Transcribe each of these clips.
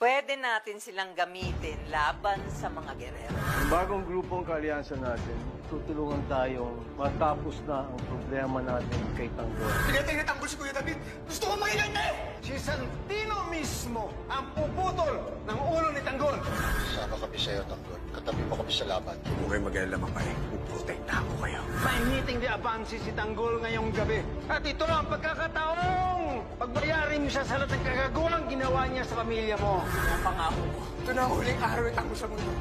pwede natin silang gamitin laban sa mga gerero. Ang bagong grupong kalyansa natin, tutulungan tayong matapos na ang problema natin kay Tanggol. Pinatay na Tanggol si Kuya David! Gusto ko makinig na eh! Si Santino mismo ang puputol ng ulo ni Tanggol! Sama kami sa'yo, Tanggol. Katabi mo kami sa laban. Huwag kayo mag-alala, Mapay. Puprotekta ako kayo. May meeting di abansi si Tanggol ngayong gabi. At ito na ang pagkakataong pagbayarin mo siya sa lahat ng kagagawang ginawa niya sa pamilya mo. Ang pangako ko. Ito na ang huling araw ni Tanggol sa mundo.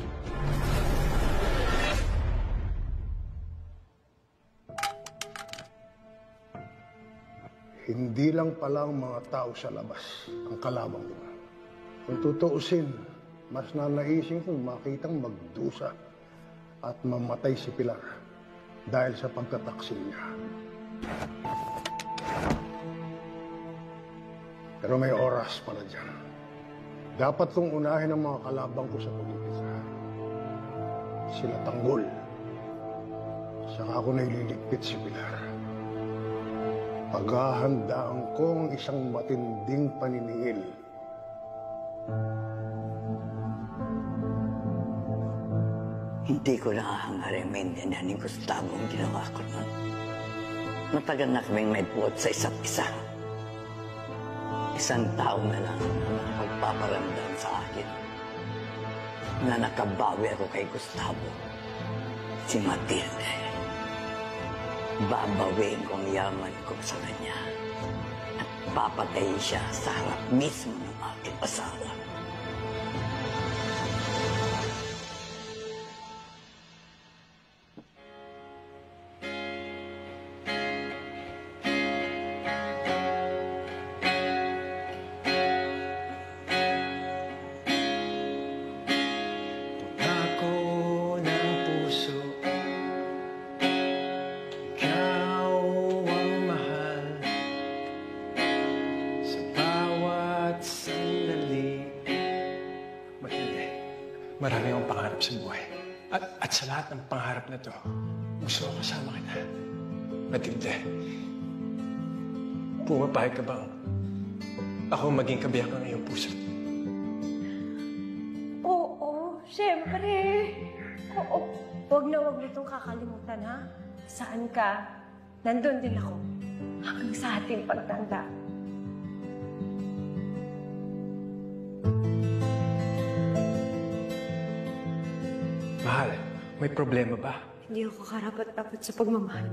Hindi lang pala ang mga tao sa labas ang kalabang ko. Kung tutuusin, mas nanaisin kong makitang magdusa at mamatay si Pilar dahil sa pagtataksil niya. Pero may oras pala dyan. Dapat kong unahin ang mga kalabang ko sa politika. Sila Tanggol. Saka ako na ililigpit si Pilar. Paghahandaan ko ang isang matinding paniningil. Hindi ko nakahangarin maintindihan ni Gustavo ang ginawa ko noon. Matagal na kaming may buot sa isa't isa. Isang tao na lang ang nakapagpaparamdam sa akin na nakabawi ako kay Gustavo. Si Matilde. Babawiin ko ang yaman ko sa kanya at papatayin siya sa harap mismo ng aking asawa. Marami akong pangarap sa buhay. At sa lahat ng pangarap na to, gusto ko kasama kita. Matilde, pumapayag ka bang ako maging kabiyak ng iyong puso? Oo, syempre. Oo. Huwag na huwag nitong kakalimutan, ha? Saan ka? Nandun din ako. Hanggang sa ating pagtanda. Mahal, may problema ba? Hindi ako karapat-dapat sa pagmamahal.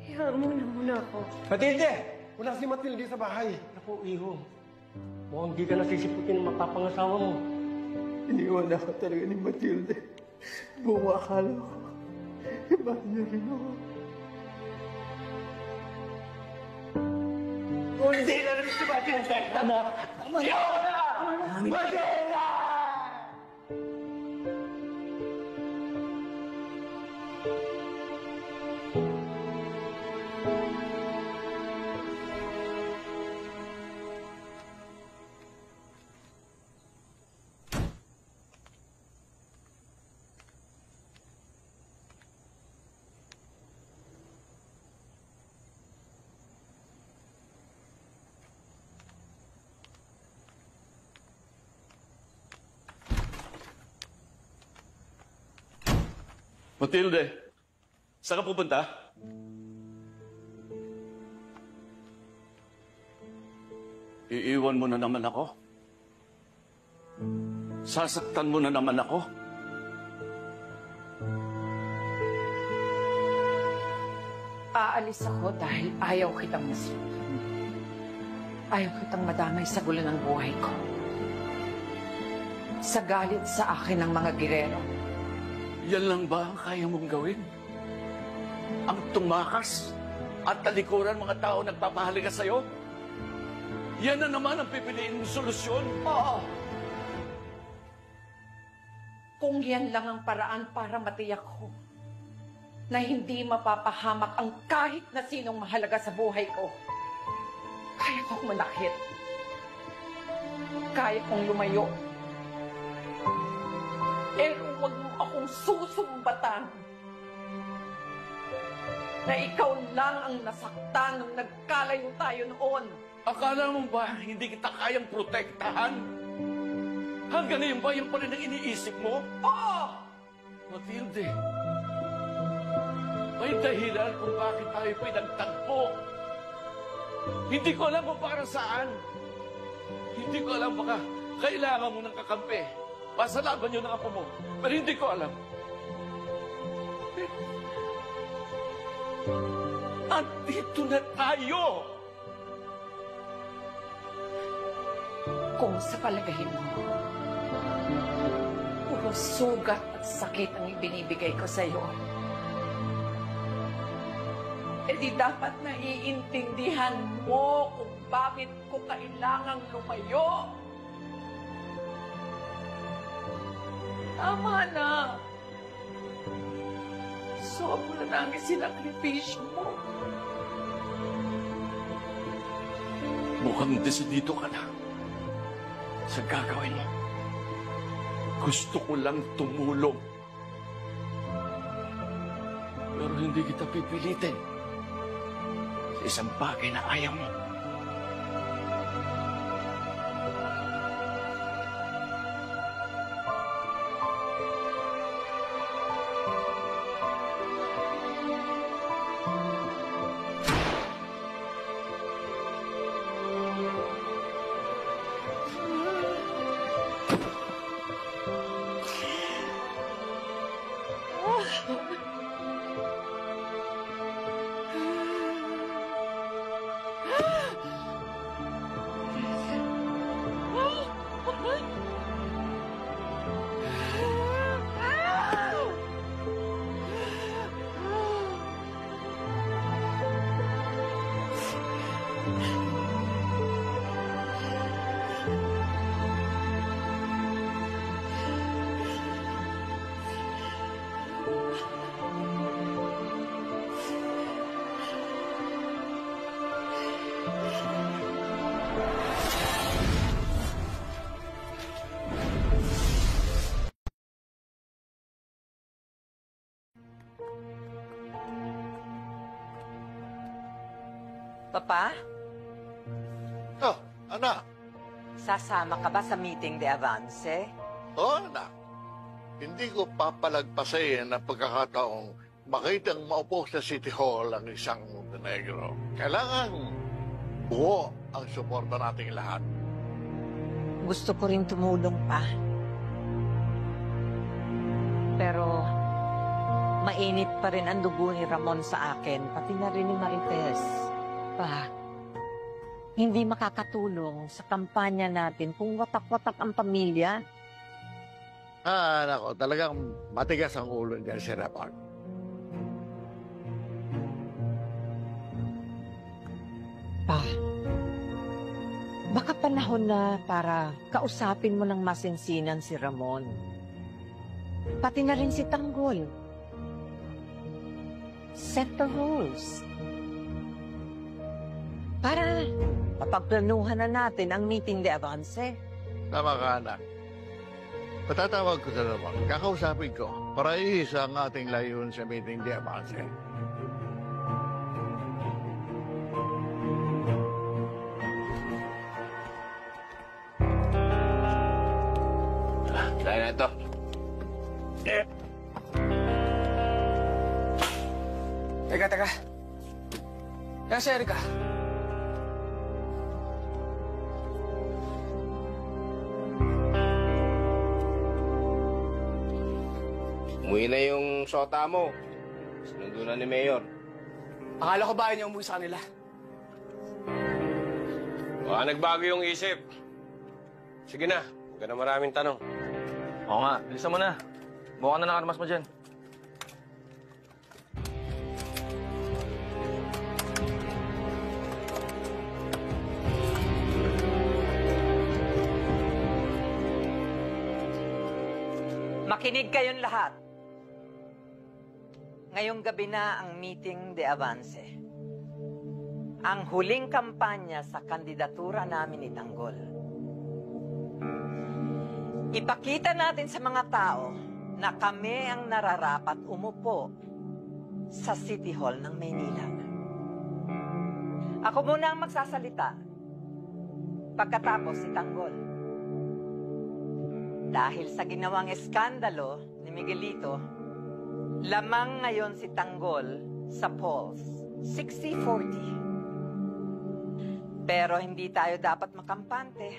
Hayaan muna ako. Matilde! Wala si Matilde sa bahay. Naku, iho. Mukhang di ka nasisiputin ng mapapangasawa mo. Iniwan ako talaga ni Matilde. Buong akala ko, iba niya rin ako. Hindi na rin si Matilde! Anak! Ayaw na! Matilde! Matilde, saan ka pupunta? Iiwan mo na naman ako? Sasaktan mo na naman ako? Aalis ako dahil ayaw kitang masaktan. Ayaw kitang madamay sa gulo ng buhay ko. Sa galit sa akin ng mga girero. Yan lang ba ang kaya mong gawin? Ang tumakas at talikuran mga tao nagpapahalaga sa'yo? Yan na naman ang pipiliin mong solusyon? Oo. Kung yan lang ang paraan para matiyak ko na hindi mapapahamak ang kahit na sinong mahalaga sa buhay ko, kaya kong manakit. Kaya kong lumayo. Pero huwag mo akong susumbatan na ikaw lang ang nasaktan nung nagkalayo tayo noon. Akala mo ba hindi kita kayang protektahan? Hanggang ngayon ba yung pa rin ang iniisip mo? Oo! Matilde, may dahilan kung bakit tayo pinagtagpo. Hindi ko alam kung para saan. Hindi ko alam, baka kailangan mo ng kakampi. Pasalaban niyo ng apo mo. Pero hindi ko alam. Andito na tayo! Kung sa palagayin mo, puro sugat at sakit ang ibinibigay ko sa'yo, eh di dapat naiintindihan mo kung bakit ko kailangang lumayo. Tama na. Sobra na ang sinakripisyo mo. Mukhang desidido ka na sa gagawin mo. Gusto ko lang tumulong. Pero hindi kita pipilitin sa isang bagay na ayaw mo. Papa, Oh, anak. sasama ka ba sa meeting de Avance? Oh, anak. Hindi ko papalagpasin ang pagkakataong makitang maupo sa City Hall ang isang Montenegro. Kailangan buo ang suporta nating lahat. Gusto ko rin tumulong pa. Pero mainit pa rin ang dugo ni Ramon sa akin, pati na rin ni Marites. Pa, hindi makakatulong sa kampanya natin kung watak-watak ang pamilya. Nako, talagang matigas ang ulo niyan si Ramon. Pa, baka panahon na para kausapin mo ng masinsinan si Ramon. Pati na rin si Tanggol. Set the rules. Para mapagplanuhan na natin ang meeting de Avance. Tama ka, anak. Patatawag ko sa Ramon. Kakausapin ko para iisa ang ating layunin sa meeting de Avance. Dahil na ito. Teka. Kaya si Erika. Umuwi na yung sota mo. Sinundo na ni Mayor. Akala ko ba ayaw niya umuwi sa kanila? Baka nagbago yung isip. Sige na, huwag ka na maraming tanong. Oo nga, bilisan mo na. Mukha na nakaramas mo dyan. Makinig kayong lahat. Ngayong gabi na ang meeting de Avance. Ang huling kampanya sa kandidatura namin ni Tanggol. Ipakita natin sa mga tao na kami ang nararapat umupo sa City Hall ng Maynila. Ako muna ang magsasalita. Pagkatapos si Tanggol. Dahil sa ginawang eskandalo ni Miguelito, lamang ngayon si Tanggol sa polls, 60-40. Pero hindi tayo dapat makampante.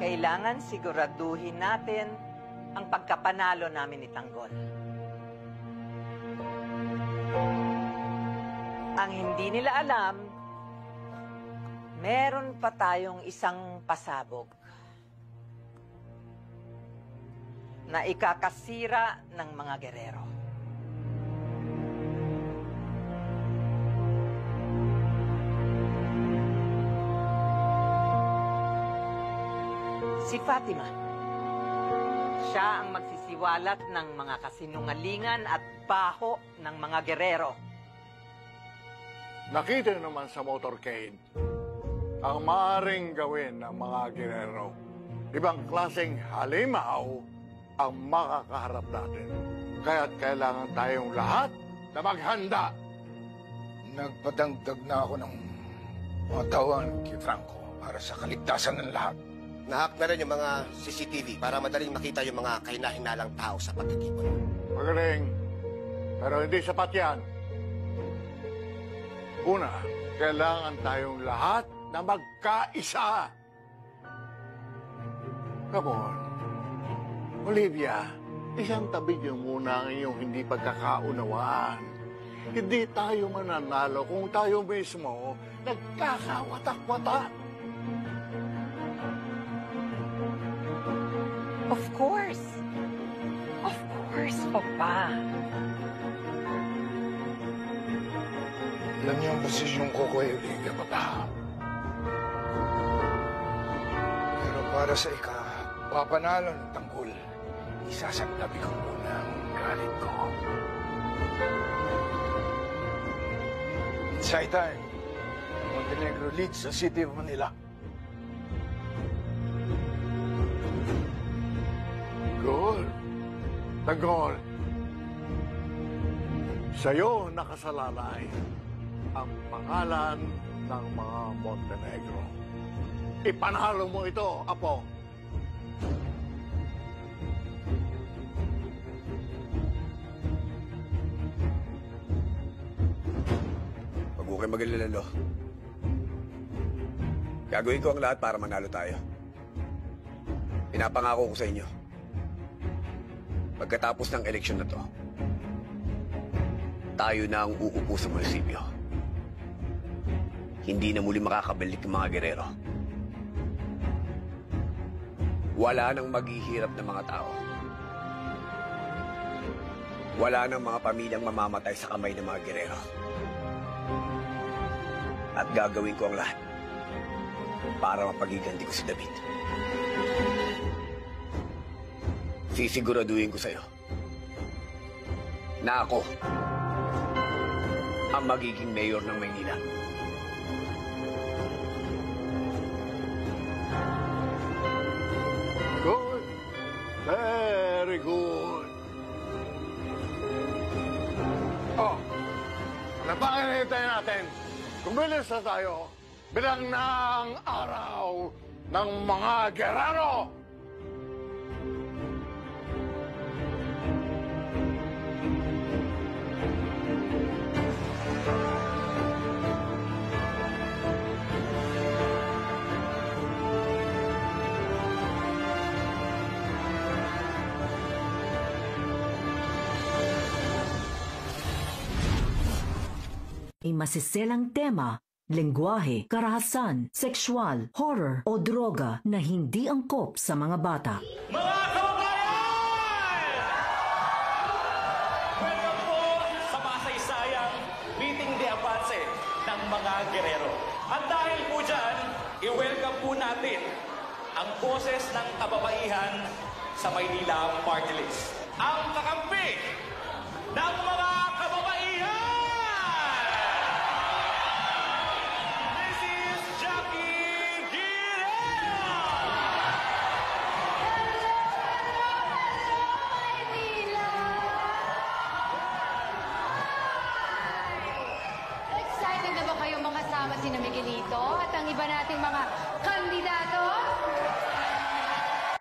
Kailangan siguraduhin natin ang pagkapanalo namin ni Tanggol. Ang hindi nila alam, meron pa tayong isang pasabog na ikakasira ng mga gerero. Si Fatima. Siya ang magsisiwalat ng mga kasinungalingan at baho ng mga gerero. Nakita naman sa motorcade ang maaaring gawin ng mga gerero. Ibang klaseng halimaw ang makakaharap natin. Kaya't kailangan tayong lahat na maghanda. Nagpadagdag na ako ng mga tawan kay Franco para sa kaligtasan ng lahat. Nahack na rin yung mga CCTV para madaling makita yung mga kahina-hinalang tao sa pagtitipon. Magaling. Pero hindi sapat yan. Una, kailangan tayong lahat na magkaisa. Come on. Olivia, isang tabi niyo muna ang iyong hindi pagkakaunawaan. Hindi tayo mananalo kung tayo mismo nagkakawatak-watak. Of course. Of course, Papa. Alam niyo ang posisyon ko kay Olivia, Papa. Pero para sa papanalo ng Tanggol, isasaglabi ko muna ang galit ko. It's high time. Montenegro leads the city of Manila. Good. Tanggol. Sa'yo nakasalalay ang pangalan ng mga Montenegro. Ipanalo mo ito, Apo. Huwag mo kayo mag-alala, Lo. Gagawin ko ang lahat para manalo tayo. Pinapangako ko sa inyo. Pagkatapos ng eleksyon na to, tayo na ang uupo sa munisipyo. Hindi na muli makakabalik ng mga gerero. Wala nang maghihirap ng mga tao. Wala nang mga pamilyang mamamatay sa kamay ng mga gerero. At gagawin ko ang lahat para mapagiganti ko si David. Sisiguraduhin ko sa'yo na ako ang magiging mayor ng Maynila. Good. Very good. Oh, ano pa hinihintay natin? Kumilos na tayo bilang na ang araw ng mga gerero! May masiselang tema, lengguwahe, karahasan, sexual, horror o droga na hindi angkop sa mga bata. Mga kababayan! Welcome po sa masaysayang Meeting de Avance ng mga gerero. At dahil po dyan, i-welcome po natin ang boses ng kababaihan sa Maynila Party List. Ang kakampi ng mga